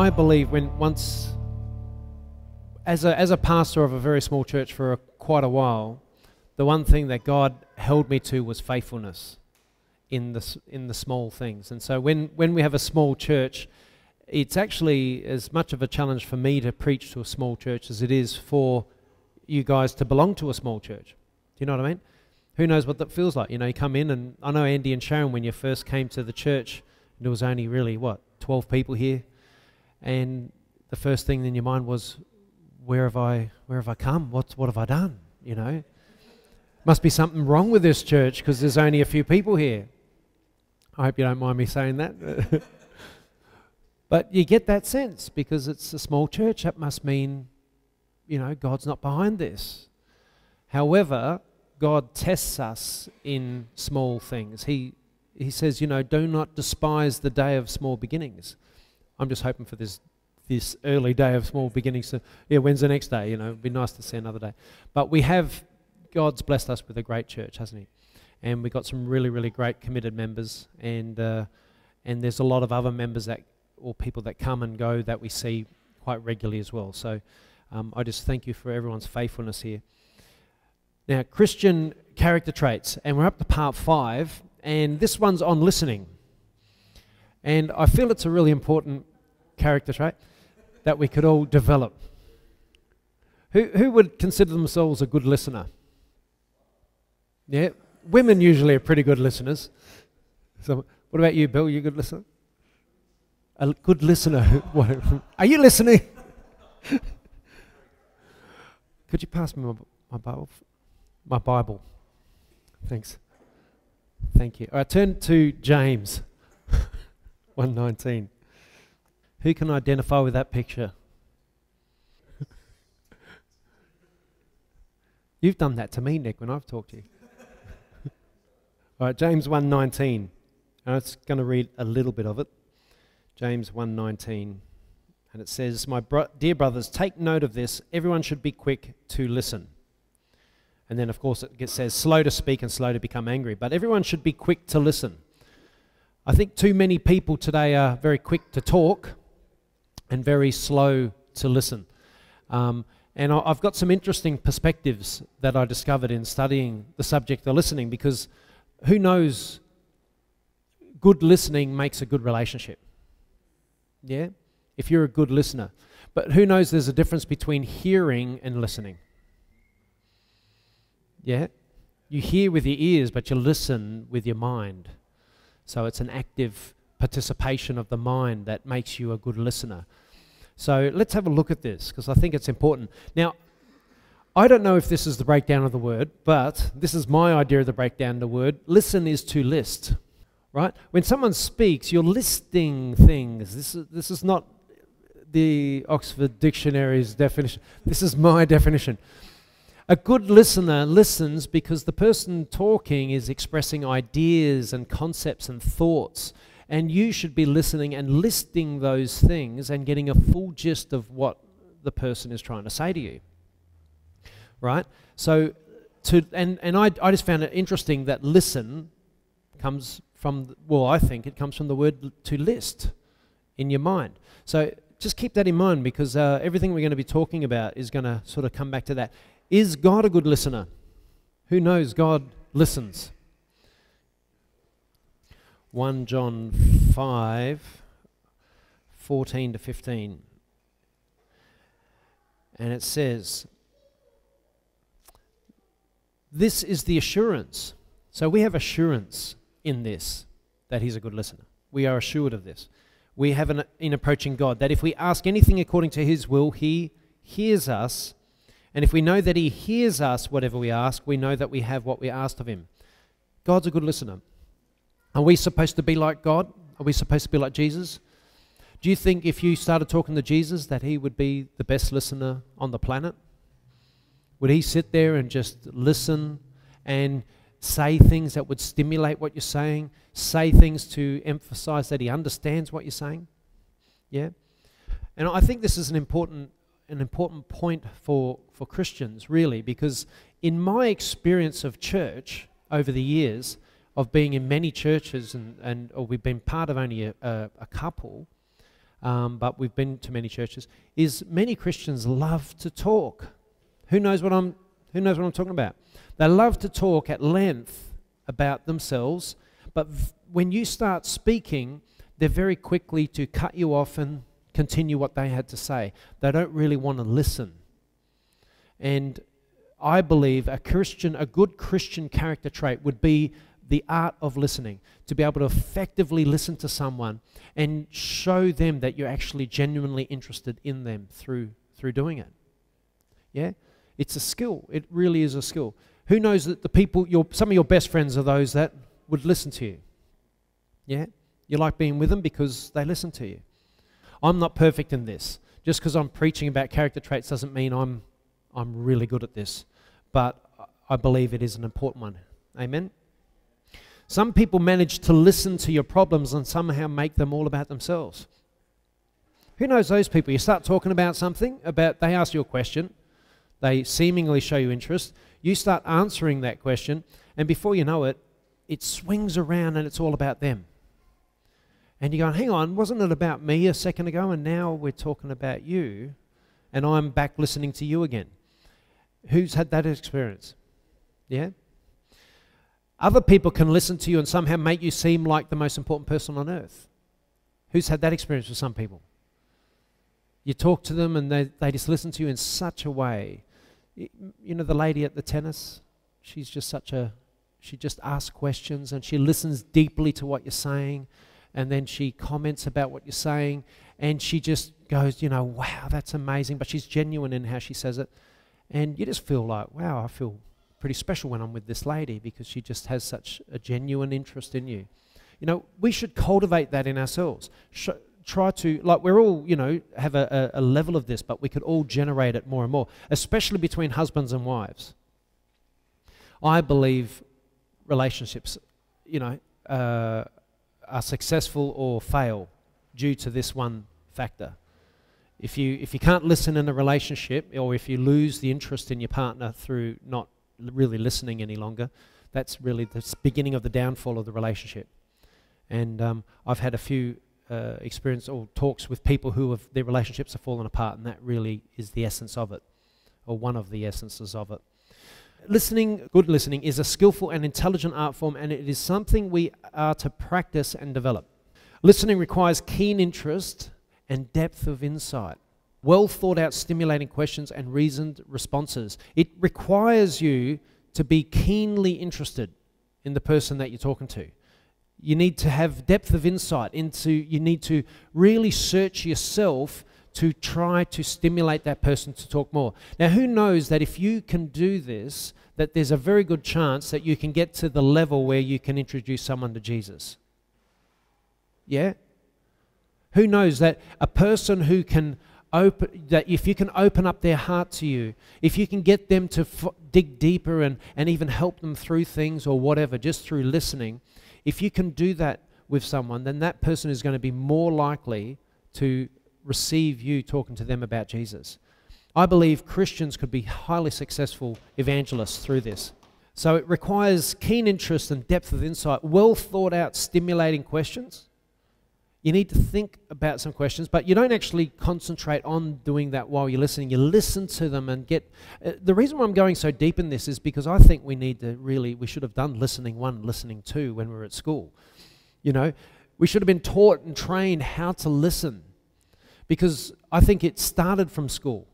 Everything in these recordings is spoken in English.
I believe as a pastor of a very small church for quite a while, the one thing that God held me to was faithfulness in the small things. And so when we have a small church, it's actually as much of a challenge for me to preach to a small church as it is for you guys to belong to a small church. Do you know what I mean? Who knows what that feels like? You know, you come in, and I know Andy and Sharon, when you first came to the church, there was only really, 12 people here, and the first thing in your mind was, where have I come? What have I done? You know, must be something wrong with this church because there's only a few people here. I hope you don't mind me saying that. But you get that sense because it's a small church. That must mean, you know, God's not behind this. However, God tests us in small things. He says, you know, do not despise the day of small beginnings. I'm just hoping for this early day of small beginnings. So, yeah, when's the next day? You know, it'd be nice to see another day. But God's blessed us with a great church, hasn't he? And we've got some really, really great committed members. And there's a lot of other members or people that come and go that we see quite regularly as well. So I just thank you for everyone's faithfulness here. Now, Christian character traits. And we're up to part 5. And this one's on listening. And I feel it's a really important character trait that we could all develop. Who would consider themselves a good listener? Yeah, women usually are pretty good listeners. So, what about you, Bill? You a good listener? A good listener. Are you listening? Could you pass me my Bible? My Bible. Thanks. Thank you. All right, turn to James 1:19. Who can identify with that picture? You've done that to me, Nick, when I've talked to you. All right, James 1:19. I'm just going to read a little bit of it. James 1:19. And it says, dear brothers, take note of this. Everyone should be quick to listen. And then, of course, it says, slow to speak and slow to become angry. But everyone should be quick to listen. I think too many people today are very quick to talk and very slow to listen. And I've got some interesting perspectives that I discovered in studying the subject of listening, because who knows, good listening makes a good relationship. Yeah? If you're a good listener. But who knows there's a difference between hearing and listening. Yeah? You hear with your ears, but you listen with your mind. So it's an active participation of the mind that makes you a good listener. So let's have a look at this, because I think it's important. Now, I don't know if this is the breakdown of the word, but this is my idea of the breakdown of the word. Listen is to list, right? When someone speaks, you're listing things. This is not the Oxford Dictionary's definition. This is my definition. A good listener listens because the person talking is expressing ideas and concepts and thoughts, and you should be listening and listing those things and getting a full gist of what the person is trying to say to you. Right? So, I just found it interesting that listen comes from, I think it comes from the word to list in your mind. So just keep that in mind, because everything we're going to be talking about is going to sort of come back to that. Is God a good listener? Who knows God listens? 1 John 5:14-15. And it says, this is the assurance. So we have assurance in this, that he's a good listener. We are assured of this. We have in approaching God, that if we ask anything according to his will, he hears us. And if we know that he hears us, whatever we ask, we know that we have what we asked of him. God's a good listener. Are we supposed to be like God? Are we supposed to be like Jesus? Do you think if you started talking to Jesus that he would be the best listener on the planet? Would he sit there and just listen and say things that would stimulate what you're saying, say things to emphasize that he understands what you're saying? Yeah? And I think this is an important point for Christians, really, because in my experience of church over the years, of being in many churches, or we've been part of only a couple, but we've been to many churches, is many Christians love to talk. Who knows what I'm talking about? They love to talk at length about themselves, but when you start speaking, they're very quickly to cut you off and continue what they had to say. They don't really want to listen. And I believe a good Christian character trait would be the art of listening, to be able to effectively listen to someone and show them that you're actually genuinely interested in them through doing it. Yeah? It's a skill. It really is a skill. Who knows that some of your best friends are those that would listen to you? Yeah? You like being with them because they listen to you. I'm not perfect in this. Just because I'm preaching about character traits doesn't mean I'm really good at this. But I believe it is an important one. Amen? Some people manage to listen to your problems and somehow make them all about themselves. Who knows those people? You start talking about something, they ask you a question, they seemingly show you interest, you start answering that question, and before you know it, it swings around and it's all about them. And you're going, hang on, wasn't it about me a second ago, and now we're talking about you, and I'm back listening to you again. Who's had that experience? Yeah? Other people can listen to you and somehow make you seem like the most important person on earth. Who's had that experience with some people? You talk to them and they just listen to you in such a way. You know the lady at the tennis? She's just she just asks questions and she listens deeply to what you're saying, and then she comments about what you're saying, and she just goes, wow, that's amazing, but she's genuine in how she says it. And you just feel like, wow, I feel pretty special when I'm with this lady because she just has such a genuine interest in you. We should cultivate that in ourselves. Try to, we're all, have a level of this, but we could all generate it more and more, especially between husbands and wives. I believe relationships, are successful or fail due to this one factor. If you can't listen in a relationship, or if you lose the interest in your partner through not really listening any longer, that's really the beginning of the downfall of the relationship. And I've had a few experience or talks with people who their relationships have fallen apart, and that really is the essence of it, or one of the essences of it. Good listening is a skillful and intelligent art form, and it is something we are to practice and develop. Listening requires keen interest and depth of insight, well thought out stimulating questions and reasoned responses. It requires you to be keenly interested in the person that you're talking to. You need to have depth of insight you need to really search yourself to try to stimulate that person to talk more. Now, who knows that if you can do this, that there's a very good chance that you can get to the level where you can introduce someone to Jesus? Yeah? Who knows that a person who can that if you can open up their heart to you, if you can get them to dig deeper and even help them through things or whatever, just through listening, if you can do that with someone, then that person is going to be more likely to receive you talking to them about Jesus. I believe Christians could be highly successful evangelists through this. So it requires keen interest and depth of insight, well thought out, stimulating questions. You need to think about some questions, but you don't actually concentrate on doing that while you're listening. You listen to them and get... the reason why I'm going so deep in this is because I think we should have done listening 1, listening 2 when we were at school. We should have been taught and trained how to listen, because I think it started from school.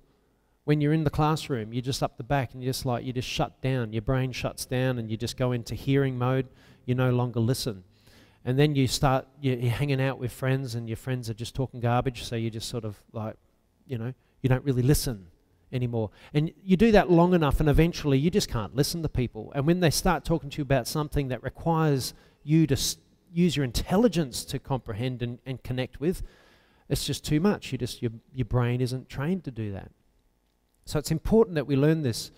When you're in the classroom, you're just up the back and you just shut down. Your brain shuts down and you just go into hearing mode. You no longer listen. And then you're hanging out with friends and your friends are just talking garbage, so you just sort of you don't really listen anymore. And you do that long enough and eventually you just can't listen to people. And when they start talking to you about something that requires you to use your intelligence to comprehend and connect with, it's just too much. Your brain isn't trained to do that. So it's important that we learn this.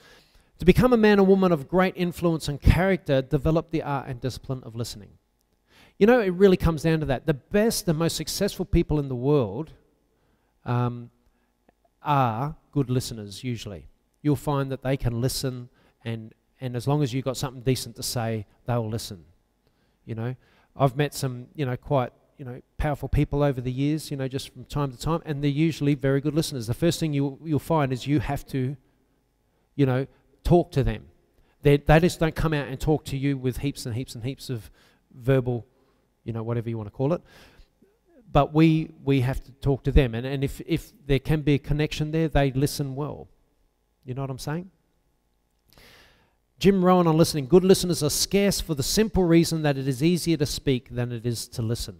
To become a man or woman of great influence and character, develop the art and discipline of listening. It really comes down to that. The best, the most successful people in the world are good listeners, usually. You'll find that they can listen, and as long as you've got something decent to say, they'll listen. I've met some, quite, powerful people over the years, just from time to time, and they're usually very good listeners. The first thing you'll find is you have to, talk to them. They just don't come out and talk to you with heaps and heaps and heaps of verbal, whatever you want to call it. But we have to talk to them, and if there can be a connection there, they listen well. You know what I'm saying? Jim Rohn on listening. Good listeners are scarce for the simple reason that it is easier to speak than it is to listen.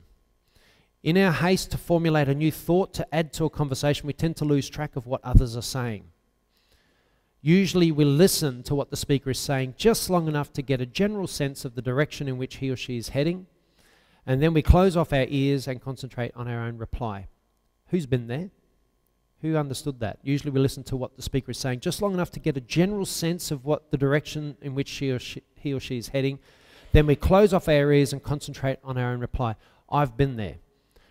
In our haste to formulate a new thought to add to a conversation, we tend to lose track of what others are saying. Usually we listen to what the speaker is saying just long enough to get a general sense of the direction in which he or she is heading, and then we close off our ears and concentrate on our own reply. Who's been there? Who understood that? Usually we listen to what the speaker is saying just long enough to get a general sense of what the direction in which he or she is heading. Then we close off our ears and concentrate on our own reply. I've been there,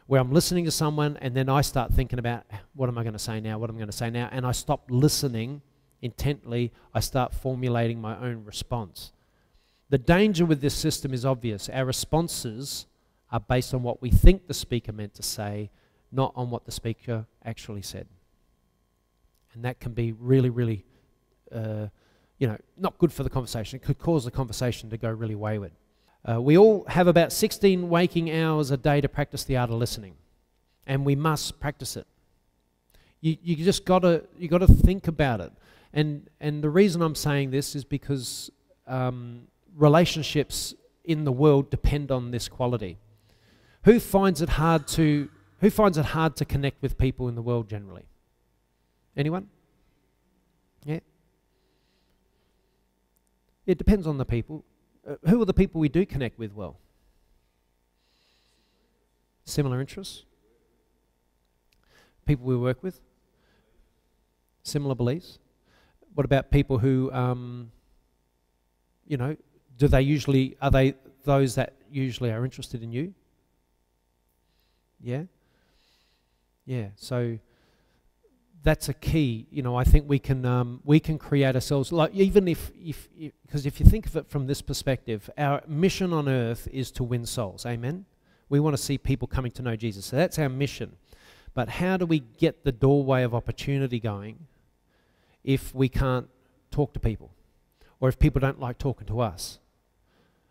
where I'm listening to someone and then I start thinking about, what am I going to say now, what am I going to say now, and I stop listening intently. I start formulating my own response. The danger with this system is obvious. Our responses are based on what we think the speaker meant to say, not on what the speaker actually said. And that can be really, really, not good for the conversation. It could cause the conversation to go really wayward. We all have about 16 waking hours a day to practice the art of listening, and we must practice it. You just gotta think about it. And the reason I'm saying this is because relationships in the world depend on this quality. Who finds it hard to connect with people in the world generally? Anyone? Yeah? It depends on the people. Who are the people we do connect with well? Similar interests? People we work with? Similar beliefs? What about people who, are they those that usually are interested in you? Yeah? Yeah, so that's a key. I think we can create ourselves, like, even because if you think of it from this perspective, our mission on earth is to win souls. Amen? We want to see people coming to know Jesus. So that's our mission. But how do we get the doorway of opportunity going if we can't talk to people, or if people don't like talking to us?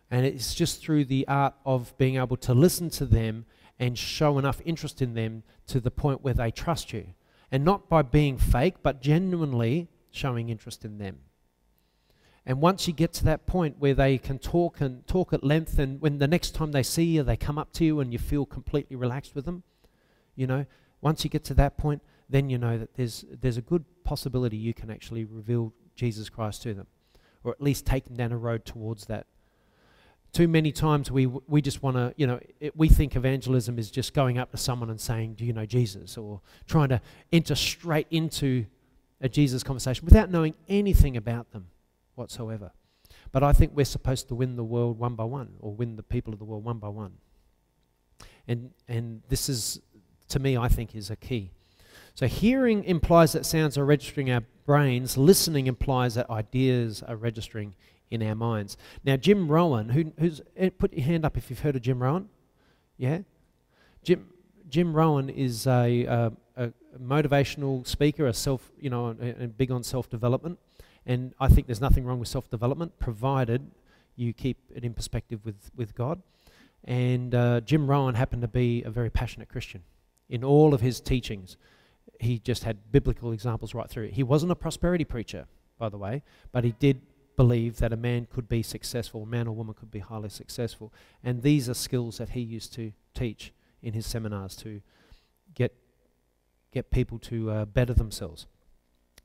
And it's just through the art of being able to listen to them and show enough interest in them to the point where they trust you. And not by being fake, but genuinely showing interest in them. And once you get to that point where they can talk at length, and when the next time they see you, they come up to you and you feel completely relaxed with them, once you get to that point, then you know that there's a good possibility you can actually reveal Jesus Christ to them, or at least take them down a road towards that. Too many times we just want to, we think evangelism is just going up to someone and saying, do you know Jesus? Or trying to enter straight into a Jesus conversation without knowing anything about them whatsoever. But I think we're supposed to win the world one by one, or win the people of the world one by one. And this is, to me, I think, is a key. So hearing implies that sounds are registering our brains. Listening implies that ideas are registering in our minds. Now, Jim Rohn, who's put your hand up if you've heard of Jim Rohn. Yeah? Jim Rohn is a motivational speaker, and big on self-development. And I think there's nothing wrong with self-development, provided you keep it in perspective with God. And Jim Rohn happened to be a very passionate Christian. In all of his teachings, he just had biblical examples right through it. He wasn't a prosperity preacher, by the way, but he did believe that a man could be successful, a man or woman could be highly successful. And these are skills that he used to teach in his seminars to get people to better themselves.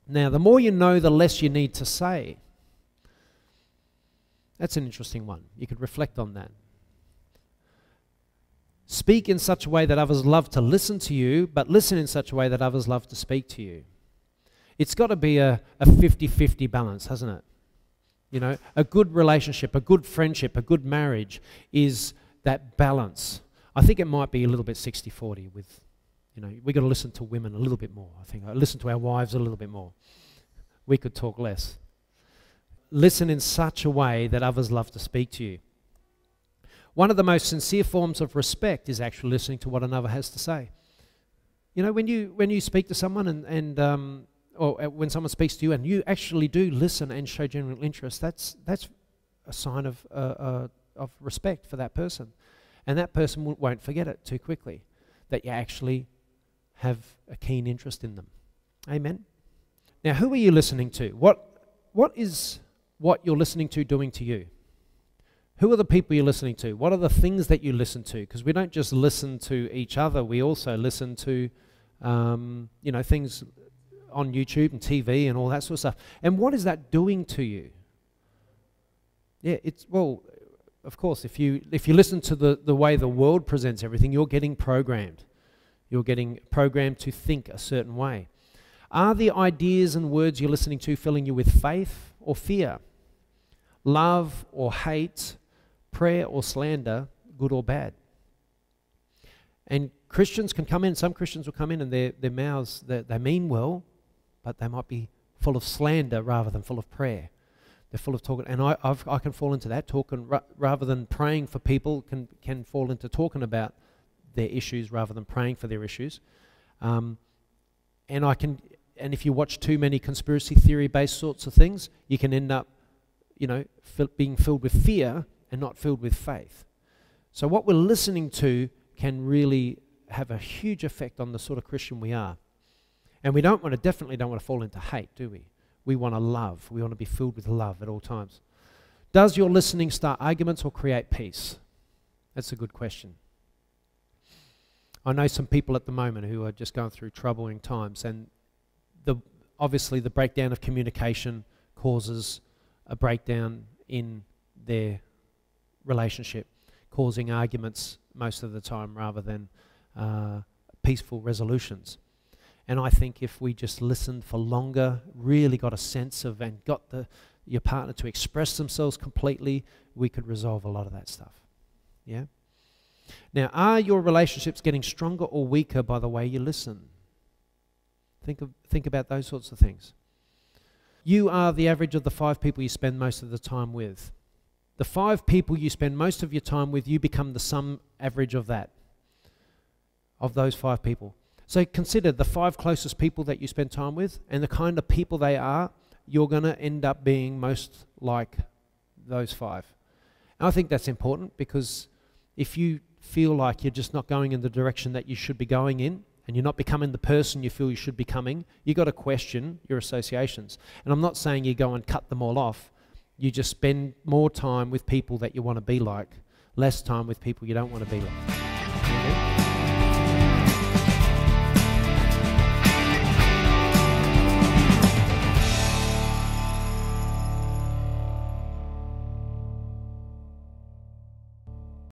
Now, the more you know, the less you need to say. That's an interesting one. You could reflect on that. Speak in such a way that others love to listen to you, but listen in such a way that others love to speak to you. It's got to be a 50-50 balance, hasn't it? A good relationship, a good friendship, a good marriage is that balance. I think it might be a little bit 60-40 with, we've got to listen to women a little bit more. I think listen to our wives a little bit more. We could talk less. Listen in such a way that others love to speak to you. One of the most sincere forms of respect is actually listening to what another has to say. You know, when you speak to someone or when someone speaks to you and you actually do listen and show genuine interest, that's a sign of respect for that person. And that person won't forget it too quickly, that you actually have a keen interest in them. Amen? Now, who are you listening to? What is what you're listening to doing to you? Who are the people you're listening to? What are the things that you listen to? Because we don't just listen to each other, we also listen to things on YouTube and TV and all that sort of stuff. And what is that doing to you? Yeah, of course, if you listen to the way the world presents everything, you're getting programmed. You're getting programmed to think a certain way. Are the ideas and words you're listening to filling you with faith or fear? Love or hate? Prayer or slander, good or bad? And Christians can come in, some Christians will come in and their mouths, they mean well, but they might be full of slander rather than full of prayer. They're full of talking, and I can fall into that, talking rather than praying for people, can fall into talking about their issues rather than praying for their issues. And if you watch too many conspiracy theory-based sorts of things, you can end up, being filled with fear and not filled with faith. So what we're listening to can really have a huge effect on the sort of Christian we are. And we definitely don't want to fall into hate, do we? We want to love. We want to be filled with love at all times. Does your listening start arguments or create peace? That's a good question. I know some people at the moment who are just going through troubling times, and obviously the breakdown of communication causes a breakdown in their relationship, causing arguments most of the time rather than peaceful resolutions. And I think if we just listened for longer, really got a sense of and got your partner to express themselves completely, we could resolve a lot of that stuff. Yeah? Now, are your relationships getting stronger or weaker by the way you listen? Think about those sorts of things. You are the average of the 5 people you spend most of the time with. The 5 people you spend most of your time with, you become the sum average of that, of those 5 people. So consider the 5 closest people that you spend time with and the kind of people they are, you're going to end up being most like those 5. And I think that's important, because if you feel like you're just not going in the direction that you should be going in, and you're not becoming the person you feel you should be becoming, you've got to question your associations. And I'm not saying you go and cut them all off. You just spend more time with people that you want to be like, less time with people you don't want to be like. Okay?